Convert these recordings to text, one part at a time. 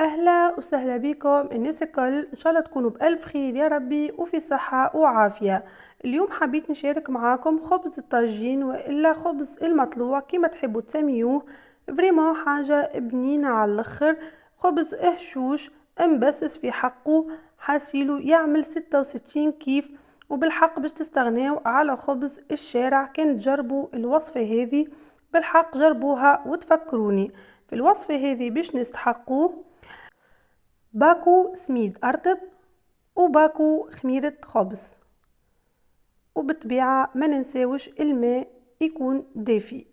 أهلا وسهلا بكم الناس الكل، إن شاء الله تكونوا بألف خير يا ربي وفي صحة وعافية. اليوم حبيت نشارك معاكم خبز الطاجين وإلا خبز المطلوع كما تحبوا تسميوه. فريمون حاجة بنينة على الآخر، خبز هشوش مبسس في حقه، حاسيلو يعمل 66 كيف. وبالحق باش تستغناو على خبز الشارع، كان تجربوا الوصفة هذه بالحق جربوها وتفكروني. في الوصفة هذه باش نستحقوه باكو سميد أرطب وباكو خميرة خبز، وبالطبيعة ما ننساوش الماء يكون دافي.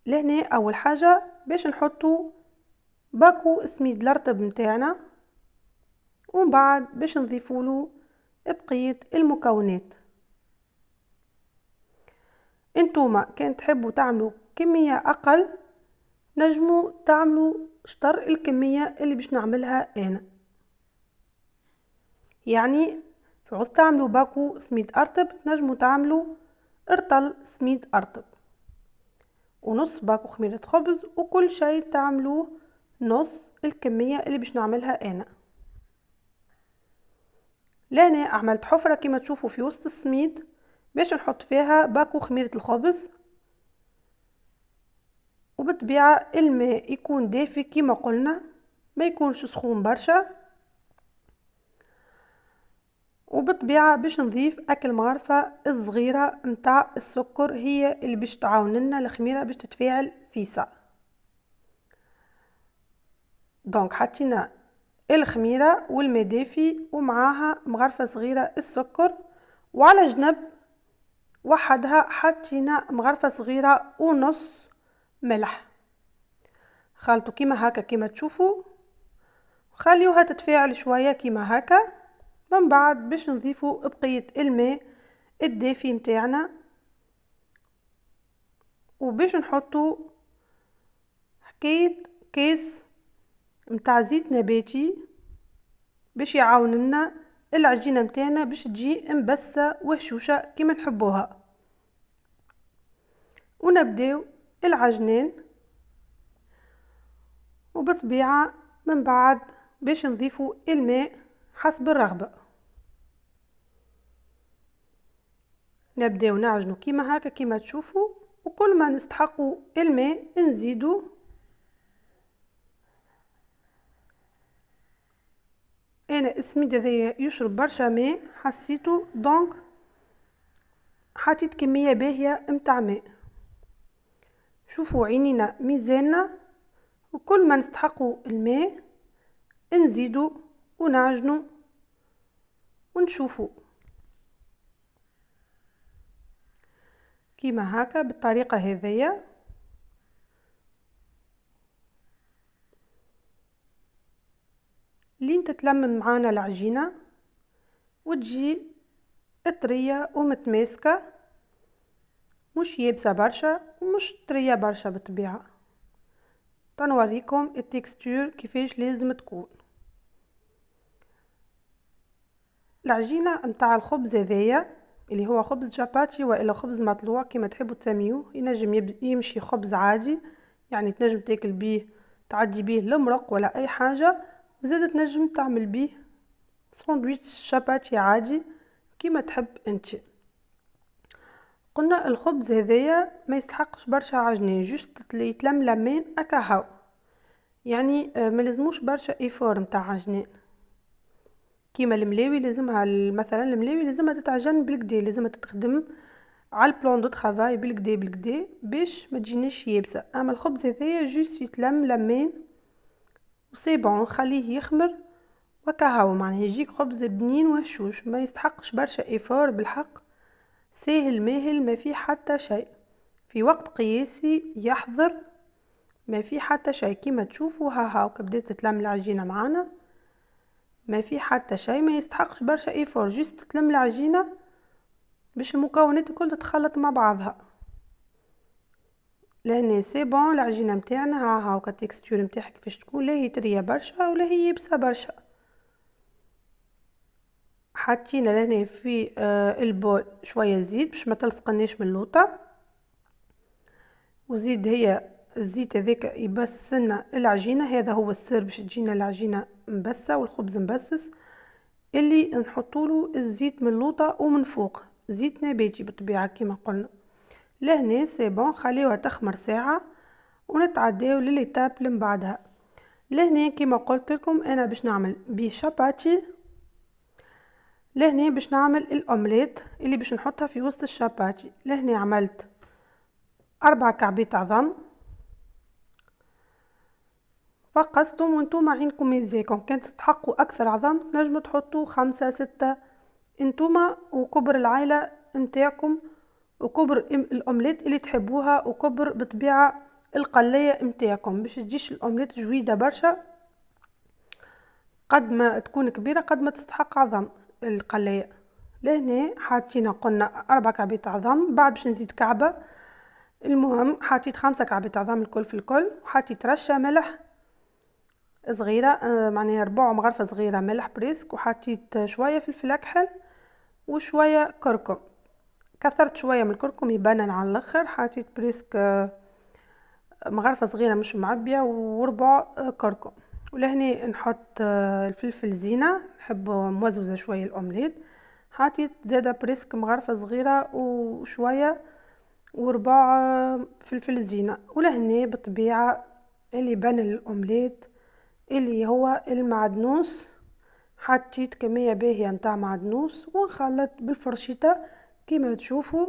لهنا أول حاجة باش نحطو باكو سميد الأرطب متاعنا، ومن بعد باش نضيفوله بقية المكونات. انتوما كان تحبوا تعملوا كمية أقل نجموا تعملوا شطر الكمية اللي باش نعملها أنا. يعني في عوز تعملوا باكو سميد أرطب نجموا تعملوا ارطل سميد أرطب، ونص باكو خميرة خبز، وكل شيء تعملوه نص الكمية اللي باش نعملها أنا. لهنا عملت حفرة كما تشوفوا في وسط السميد باش نحط فيها باكو خميرة الخبز، وبالطبيعة الماء يكون دافي كما قلنا، ما يكونش سخون برشا. وبالطبيعة باش نضيف أكل مغرفة الصغيرة متاع السكر، هي اللي باش تعاوننا الخميرة باش تتفاعل فيسا. دونك حطينا الخميرة والماء دافي ومعاها مغرفة صغيرة السكر، وعلى جنب وحدها حطينا مغرفة صغيرة ونص ملح. خلطوا كيما هكا كيما تشوفوا، خليوها تتفاعل شوية كيما هكا. من بعد باش نضيفوا بقية الماء الدافي متاعنا، وباش نحطوا حكاية كيس متاع زيت نباتي باش يعاوننا العجينة متاعنا باش تجي مبسة وهشوشة كما نحبوها. ونبداو العجنان، وبالطبيعة من بعد باش نضيفوا الماء حسب الرغبة. نبداو نعجنو كيما هكا كيما تشوفوا، وكل ما نستحقوا الماء نزيدو. انا السميد هذايا يشرب برشا ماء حسيتو، دونك حطيت كميه باهيه متاع ماء. شوفوا عينينا ميزاننا، وكل ما نستحقوا الماء نزيدو ونعجنو ونشوفوا كيما هكا بالطريقه هذيا. لين تتلمم معانا العجينه وتجي طريه ومتماسكه، مش يابسه برشا ومش طريه برشا بالطبيعه. تنوريكم التكستور كيفاش لازم تكون. العجينه متاع الخبز هذايا اللي هو خبز جاباتي والا خبز مطلوع كما تحبوا تسميوه، ينجم يمشي خبز عادي، يعني تنجم تاكل بيه تعدي بيه المرق ولا اي حاجه، وزادت تنجم تعمل بيه ساندويتش شاباتي عادي كما تحب انت. قلنا الخبز هذايا ما يستحقش برشا عجنين، جوست يتلم لمين اكاهو، يعني ما لازموش برشا ايفور نتاع عجنين. كيما الملاوي لازمها مثلا الملاوي لازمها تتعجن بالكدا، لازمها تتخدم على البلان دو طرافاي بالكدا باش ما تجينيش يابسه. اما الخبز هذايا جوست يتلم لمين وسي بون، خليه يخمر وكهو، معناها يجيك خبز بنين وهشوش، ما يستحقش برشا ايفور بالحق، ساهل ماهل ما في حتى شيء، في وقت قياسي يحضر ما في حتى شيء. كيما تشوفوا ها بدات تتلم العجينه معانا، ما في حتى شيء، ما يستحقش برشا ايفور، جوست تلم العجينه باش المكونات الكل تتخلط مع بعضها. لهنا سي بون العجينه متاعنا ها التكستور نتاعها كيفاش تكون، لا هي طريه برشا ولا هي يابسه برشا. حطينا لهنا في البول شويه زيت باش ما تلصقناش من اللوطه، وزيد هي الزيت هذاك يبس لنا العجينه، هذا هو السر باش تجينا العجينه مبسه والخبز مبسس. اللي نحطوله الزيت من اللوطه ومن فوق زيت نباتي بالطبيعه كما قلنا. لهنا سي بون، خليوها تخمر ساعه ونتعداو لليتاب اللي من بعدها. لهنا كما قلت لكم انا باش نعمل بيه شاباتي. لهنا باش نعمل الاومليت اللي باش نحطها في وسط الشاباتي. لهنا عملت 4 كعبات عظم فقستهم، وانتم عينكم ميزاكم، كان تستحقوا اكثر عظم تنجموا تحطوا 5 6 انتوما وكبر العائله نتاعكم وكبر الاومليت اللي تحبوها وكبر بطبيعه القلايه نتاعكم باش تجيش الاومليت جويده برشا. قد ما تكون كبيره قد ما تستحق عظم القلايه. لهنا حاطين قلنا 4 كعبات عظم، بعد باش نزيد كعبه. المهم حطيت 5 كعبات عظم الكل في الكل، وحطيت رشه ملح صغيره، معناها ربع مغرفه صغيره ملح بريسك، وحطيت شويه فلفل اكحل وشويه كركم. كثرت شويه من الكركم يبنن على الاخر، حطيت بريسك مغرفه صغيره مش معبيه وربع كركم. ولهني نحط الفلفل زينه، نحب موزوزه شويه الاومليت. حطيت زاده بريسك مغرفه صغيره وشويه وربع فلفل زينه. ولهني بالطبيعه اللي بان الاومليت اللي هو المعدنوس، حطيت كميه باهيه نتاع معدنوس ونخلط بالفرشيطه كما تشوفوا.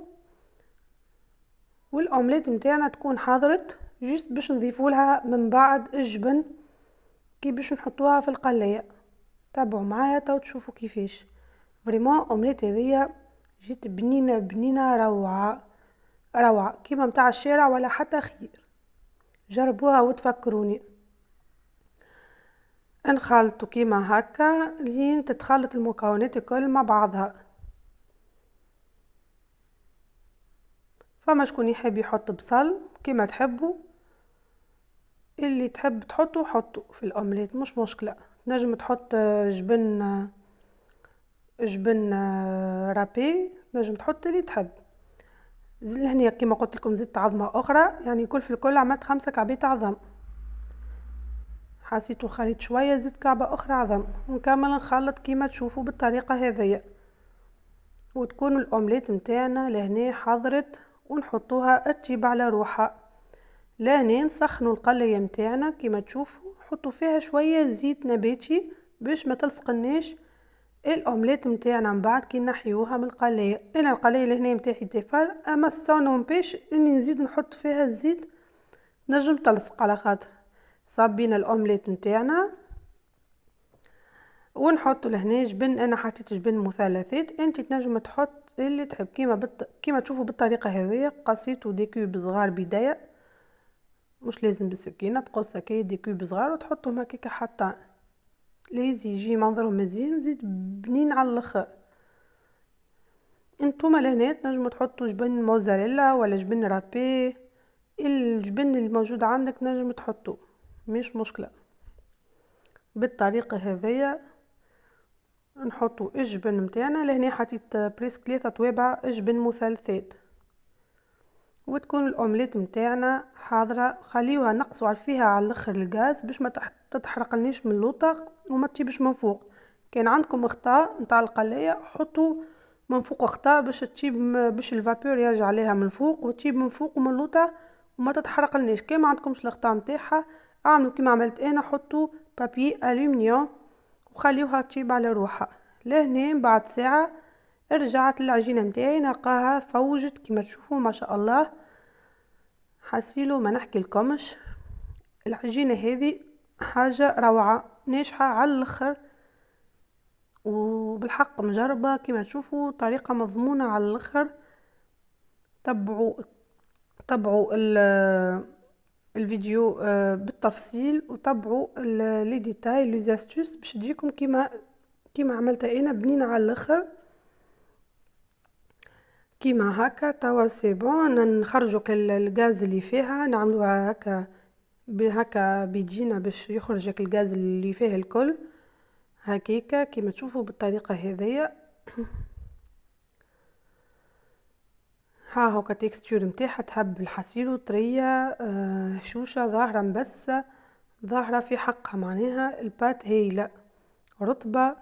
والاومليت نتاعنا تكون حضرت جيست باش نضيفوا لها من بعد الجبن كي باش نحطوها في القلايه. تابعوا معايا تو تشوفوا كيفاش فريمون اومليت هذيا جيت بنينه بنينه روعه روعه كيما متاع الشارع ولا حتى خير. جربوها وتفكروني. نخلطوا كيما هكا لين تتخلط المكونات الكل مع بعضها. فما شكون يحب يحط بصل كيما تحبوا، اللي تحب تحطوا حطوا في الاومليت مش مشكله. نجم تحط جبن رابي، نجم تحط اللي تحب. لهنا كيما قلت لكم زدت عظمه اخرى، يعني كل في الكل عملت 5 كعبات عظم. حسيت الخليط شويه زدت كعبه اخرى عظم، ونكمل نخلط كيما تشوفوا بالطريقه هذيا. وتكون الاومليت نتاعنا لهنا حضرت ونحطوها تطيب على روحها. لهنا نسخنوا القلايه نتاعنا كيما تشوفوا، حطوا فيها شويه زيت نباتي باش ما تلصقناش الاومليت نتاعنا من بعد كي نحيوها من القلايه. انا القلايه لهنا نتاعي تيفال، اما الصون بيش اني نزيد نحط فيها الزيت نجم تلصق، على خاطر صابين الاومليت نتاعنا ونحط لهنا جبن. انا حطيت جبن مثلثات، انت تنجم تحط اللي تحب كيما تشوفوا بالطريقه هذه. قصيتو دي كوب صغار بدايه، مش لازم بالسكينه، تقص هكا دي كوب صغار وتحطهم هكاك حتى لازم يجي منظرهم مزيان وزيد بنين على الاخر. انتوما لهنا تنجموا تحطوا جبن موزاريلا ولا جبن رابي، الجبن اللي موجود عندك نجم تحطوه مش مشكله. بالطريقه هذيا نحطوا الجبن نتاعنا. لهنا حطيت بريسك 3 توابع جبن مثلثات. وتكون الاومليت نتاعنا حاضره. خليوها نقصوا فيها على الاخر الغاز باش ما تتحرقلنيش من اللوطه وما تجيبش من فوق. كان عندكم غطاء نتاع القلايه حطوا من فوق غطاء باش تجيب باش الفابور يرجع عليها من فوق وتجيب من فوق ومن اللوطه وما تتحرقلنيش. كان ما عندكمش الغطاء نتاعها اعملوا كيما عملت انا، حطوا بابي الومنيوم وخليوها تجيب على روحها. لهنا بعد ساعه رجعت العجينه نتاعي نلقاها فوجت كيما تشوفوا ما شاء الله. حسيلو ما نحكي لكمش، العجينه هذه حاجه روعه ناجحه على الاخر وبالحق مجربه كيما تشوفوا طريقه مضمونه على الاخر. تبعوا الفيديو بالتفصيل وتبعوا لي ديتاي لي زاستوس باش تجيكم كيما عملتها انا بنينه على الاخر كيما هكا. توا سي بون نخرجوا الغاز اللي فيها، نعملوها هكا بهكا بيجينا باش يخرج الغاز اللي فيه الكل هكيكا كيما تشوفوا بالطريقه هذيا. ها هو كتكستور متاعها تهب الحصيلو طرية هشوشة ظاهرة مبسة ظاهرة في حقها، معناها البات هايلة رطبة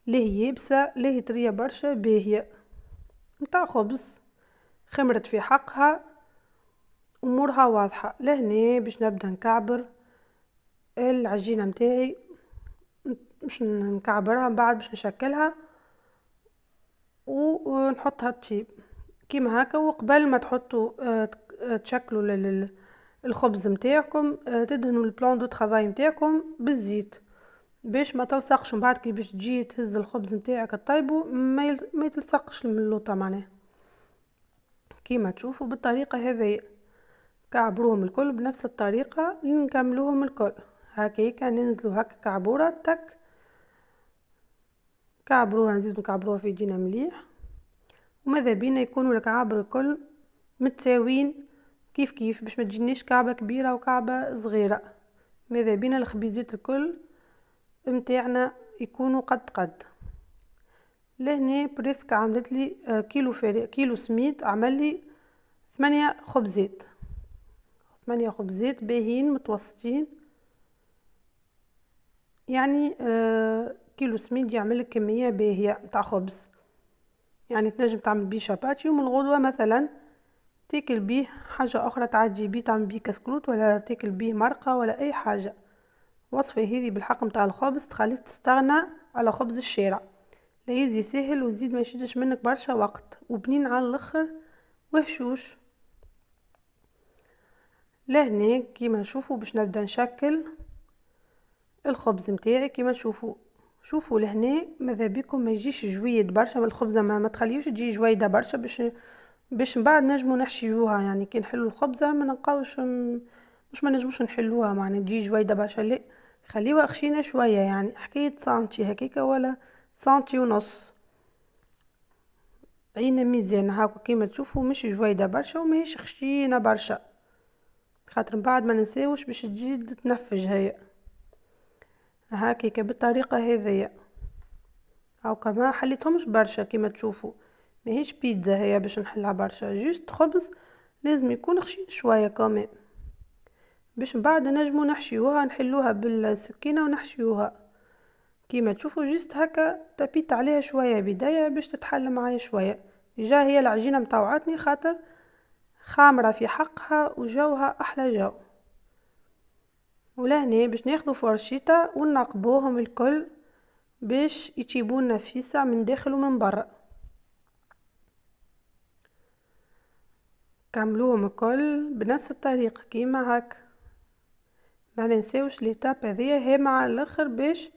ليه يابسة ليه طرية برشا باهية متاع خبز خمرت في حقها امورها واضحة. لهنا باش نبدا نكعبر العجينة متاعي، باش نكعبرها من بعد باش نشكلها ونحطها تطيب كيما هكا. وقبل ما تحطوا تشكلوا الخبز متاعكم تدهنوا البلان دو طرافاي متاعكم بالزيت باش ما تلصقش من بعد كي باش تجي تهز الخبز متاعك طيبه ما يتلصقش من اللوطه. معناه كيما تشوفوا بالطريقه هذه كعبروهم الكل بنفس الطريقه نكملوهم الكل هكاكا ننزلوا هكا كعبوره تك كعبروها نزيدو نكعبروها في يدينا مليح وماذا بينا يكونوا الكعابر الكل متساويين كيف كيف باش ما تجينيش كعبه كبيره وكعبه صغيره. ماذا بينا الخبيزات الكل متاعنا يكونوا قد لهنا بريسك عملت لي كيلو سميد عمل لي 8 خبزات 8 خبزات باهين متوسطين يعني كيلو سميد يعمل لك كميه باهيه نتاع خبز. يعني تنجم تعمل بيه شاباتي ومن الغدوه مثلا تاكل بيه حاجه اخرى تعدي بيه تعمل بيه كسكروت ولا تاكل بيه مرقه ولا اي حاجه. وصفه هذه بالحق نتاع الخبز تخليك تستغنى على خبز الشارع لا يزي سهل وزيد ما يشدش منك برشا وقت وبنين على الاخر وهشوش. لهنا كيما نشوفوا باش نبدا نشكل الخبز متاعي كيما شوفوا لهنا ماذا بيكم ما يجيش جويد برشا من الخبزه ما تخليوش تجي جويده برشا باش من بعد نجمو نحشيوها. يعني كي نحلو الخبزه ما نلقاوش مش ما نجموش نحلوها معناها تجي جويده برشا لا خليوها خشينه شويه يعني حكايه سنتي هكاكا ولا سنتي ونص عينا ميزان هاكا كيما تشوفوا مش جويده برشا وماهيش خشينه برشا خاطر من بعد ما ننساوش باش تجي تنفج هي هكاكا بالطريقه هذيا. او كما حليتهمش برشا كيما تشوفوا ماهيش بيتزا هي باش نحلها برشا جوست خبز لازم يكون خشين شويه كمان باش من بعد نجمو نحشيوها نحلوها بالسكينه ونحشيوها كيما تشوفوا جوست هكا تبيت عليها شويه بدايه باش تتحل معايا شويه. جا هي العجينه متوعتني خاطر خامره في حقها وجوها احلى جو. ولهنا باش ناخذوا فرشيطه ونقبوهم الكل باش يطيبوا نفيسه من داخل ومن برا. كملوهم الكل بنفس الطريقه كيما هكا ما ننساوش ليتاب هذيا هي مع الاخر باش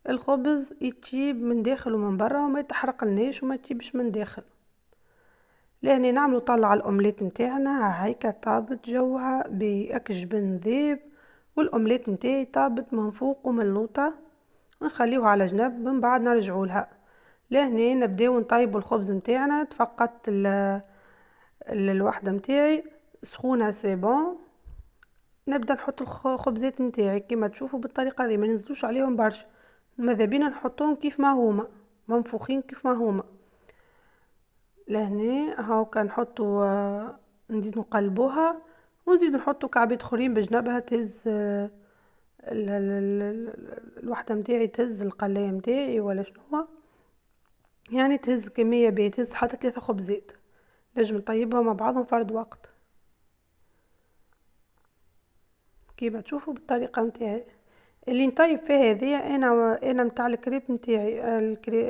الخبز يطيب من داخل ومن برا وما يتحرقلناش وما يطيبش من داخل. لهنا نعملو طلع الأومليت متاعنا هيكا طابت جوها بأكجبن ذيب والأومليت متاعي طابت من فوق ومن اللوطة ونخليوها على جنب من بعد نرجعوا لها. لهنا نبداو نطيبوا الخبز متاعنا تفقدت الوحده متاعي سخونه سيبون نبدا نحط الخبزات متاعي كما تشوفوا بالطريقه هذه ما ننزلوش عليهم برشا ماذا بينا نحطهم كيف ما هما منفوخين كيف ما هما. لهنا هاو كان نحطوا نزيد نقلبوها ونزيد نحطوا كعبات اخرين بجنبها تهز الوحده متاعي تهز القلايه متاعي ولا شنو يعني تهز كميه تهز حتى 3 خبزات نجم نطيبها مع بعضهم فرد وقت كيما تشوفوا بالطريقه متاعي اللي نطيب فيها هذه. انا متاع الكريب متاعي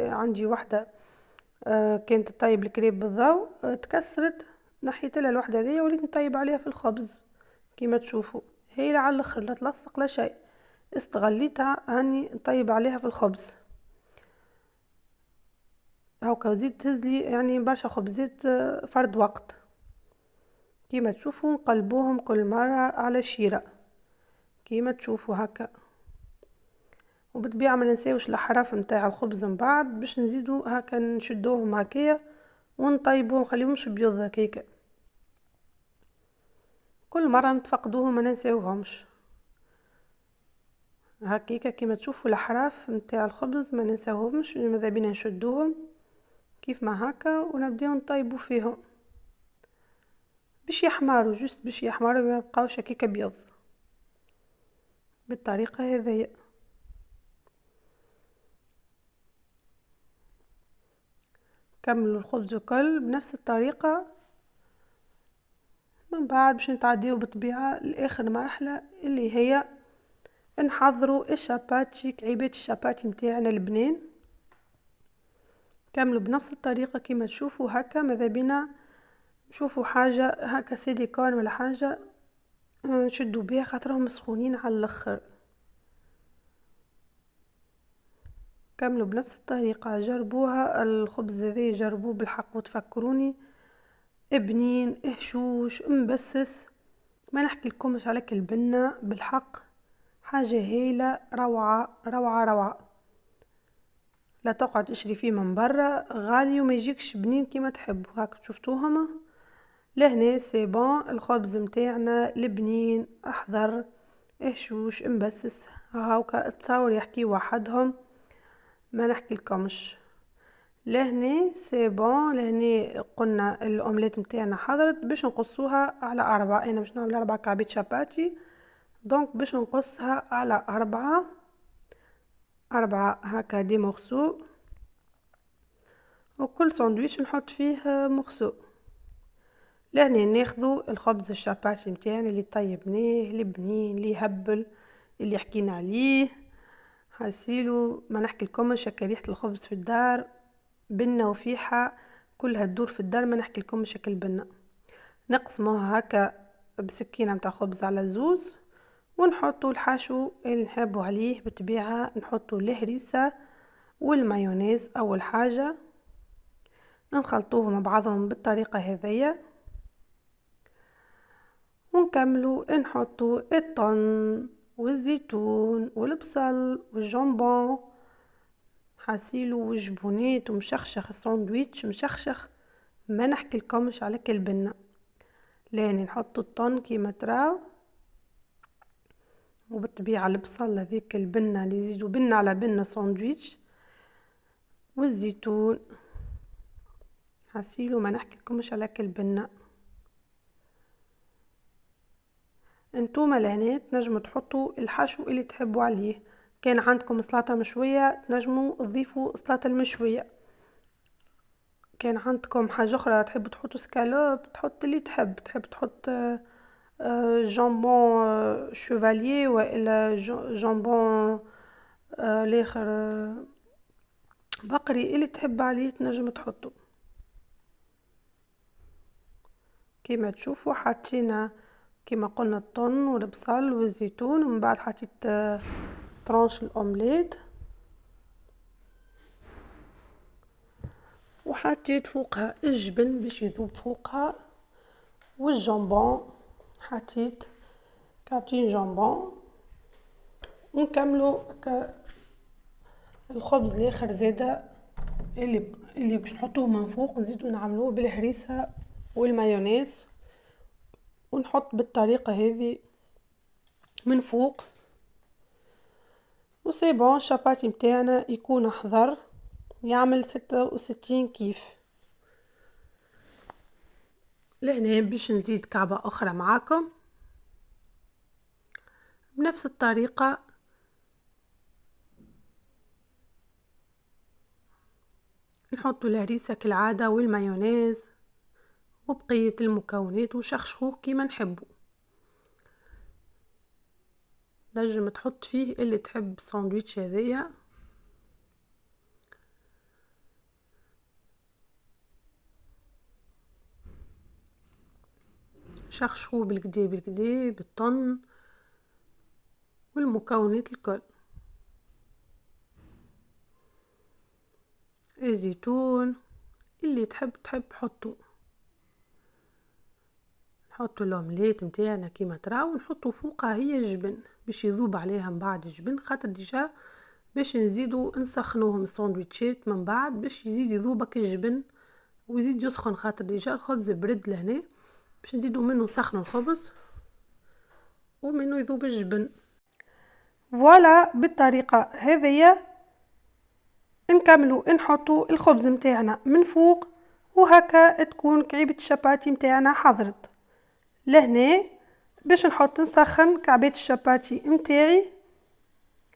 عندي وحده كانت تطيب الكريب بالضوء تكسرت نحيت لها الوحده هذه وليت نطيب عليها في الخبز كيما تشوفوا هي على الاخر لا تلصق لا شيء استغليتها اني نطيب عليها في الخبز. هاكا زيد تهزلي يعني برشا خبزات فرد وقت كيما تشوفوا نقلبوهم كل مره على شيره كيما تشوفوا هكا. وبالطبيعه ما ننساوش الحرف نتاع الخبز من بعد باش نزيدو هكا نشدوهم هكايا ونطيبوهم نخليهمش بيض هكاكا كل مره نتفقدوهم ما ننساوهمش هكاكا كيما تشوفوا الحرف نتاع الخبز ما ننساوهمش ماذا بينا نشدوهم كيف ما هكا ونبداو نطيبوا فيهم باش يحمروا، جست باش يحمروا ما يبقاوش هكاك ابيض بالطريقه هذيا. كملوا الخبز الكل بنفس الطريقه. من بعد باش نتعديو بالطبيعه لاخر مرحله اللي هي نحضروا الشاباتشي، كعيبات الشاباتي متاعنا البنين. كملوا بنفس الطريقه كما تشوفوا هكا. ماذا بينا نشوفوا حاجه هكا سيليكون ولا حاجه نشدوا بها خاطرهم سخونين على الاخر. كملوا بنفس الطريقه، جربوها الخبز هذا، جربوه بالحق وتفكروني بنين هشوش مبسس. ما نحكي لكمش على البنه بالحق حاجه هايله، روعه روعه روعه. لا تقعد تشري فيه من برا غالي وما يجيكش بنين كيما تحب. هاك شفتوهم لهنا سي بون. الخبز متاعنا البنين احضر هشوش مبسس هاوكا تصور يحكي وحدهم ما نحكي لكمش. لهنا سي بون. لهنا قلنا الاومليت متاعنا حضرت. باش نقصوها على 4. انا باش نعمل 4 كعبات شاباتي، دونك باش نقصها على 4 هكا دي مغسو، وكل ساندويتش نحط فيه مغسو. لهنا ناخذو الخبز الشاباتي متاعنا اللي طيبناه البنين اللي هبل اللي حكينا عليه. حسيلو ما نحكي لكمش هكا ريحه الخبز في الدار بنه وفيحه كلها تدور في الدار. ما نحكي لكمش هكا البنه. نقسموها هكا بسكينه متاع خبز على زوز ونحطوا الحشو اللي نحبوا عليه. بالطبيعه نحطوا الهريسه والمايونيز. اول حاجه نخلطوهم مع بعضهم بالطريقه هذيا، ونكملوا نحطوا الطن والزيتون والبصل والجمبون. حاسيلو وجبونات ومشخشخ الساندويتش مشخشخ ما نحكي لكمش على البنه. لاني نحط الطن كيما تراو، وبالطبيعه البصل هذيك البنه اللي يزيدوا بنه على بنه ساندويتش والزيتون. حاسيلو ما نحكي لكمش على البنه. انتوما لهنا تنجموا تحطوا الحشو اللي تحبوا عليه. كان عندكم سلطه مشويه تنجموا تضيفوا سلطه المشويه. كان عندكم حاجه اخرى تحبوا تحطوا سكالوب تحط اللي تحب تحط جامبون شوفاليي والا جامبون الاخر بقري اللي تحب عليه تنجم تحطه. كما تشوفوا حطينا كما قلنا الطن والبصل والزيتون، ومن بعد حطيت طرونش الاومليت وحطيت فوقها الجبن باش يذوب فوقها والجامبون. حطيت كابتين جامبون. ونكملوا الخبز الاخر زاده اللي باش نحطوه من فوق نزيدو نعملوه بالهريسه والمايونيز ونحط بالطريقه هذه من فوق. وسي بون الشاباتي متاعنا يكون احضر يعمل 66 كيف. لهنا باش نزيد كعبه اخرى معاكم بنفس الطريقه. نحطوا الهريسه كالعاده والمايونيز وبقيه المكونات وشخشخوه كيما نحبوا. نجم تحط فيه اللي تحب الساندويتش هذيا. شخشخوه بالكدا بالكدا بالطن والمكونات الكل. الزيتون اللي تحب حطوا. نحطوا الاومليت متاعنا كيما تراو ونحطوا فوقها هي الجبن باش يذوب عليها من بعد الجبن. خاطر ديجا باش نزيدوا نسخنوهم الساندويتشات من بعد باش يزيد يذوبك الجبن ويزيد يسخن. خاطر ديجا الخبز برد لهنا باش نزيدوا منه نسخنوا الخبز ومنه يذوب الجبن. فوالا بالطريقه هذيا نكملوا نحطوا الخبز متاعنا من فوق وهكا تكون كعيبه الشاباتي متاعنا حضرت. لهنا باش نحط نسخن كعبات الشاباتي متاعي،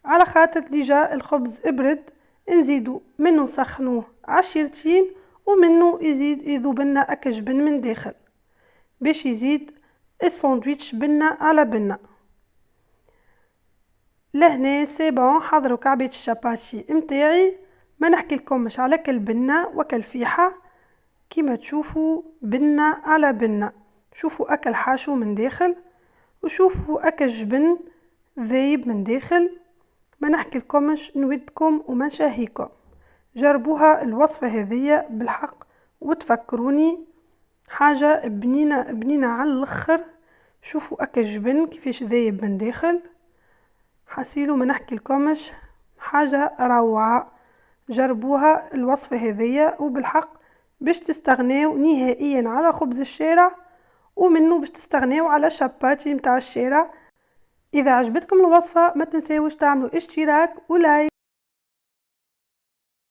على خاطر ديجا الخبز ابرد، نزيدو منو نسخنوه عشيرتين ومنو يزيد يذوبلنا اكا جبن من داخل باش يزيد الساندويتش بنة على بنة. لهنا سي بون، حضروا كعبات الشاباتي متاعي، ما نحكي لكمش على كل بنة وكالفيحة، كيما تشوفوا بنة على بنة، شوفوا اكل حاشو من داخل وشوفوا اكل جبن ذايب من داخل. ما نحكي لكمش، نودكم وما نشهيكم، جربوها الوصفة هذية بالحق وتفكروني، حاجة بنينة بنينة على الاخر. شوفوا اكل جبن كيفاش ذايب من داخل، حسيلو ما نحكي لكمش، حاجة روعة. جربوها الوصفة هذية وبالحق باش تستغناو نهائيا على خبز الشارع، ومنه باش تستغناو على شاباتي متاع الشارع. اذا عجبتكم الوصفة ما تنساوش تعملوا اشتراك ولايك.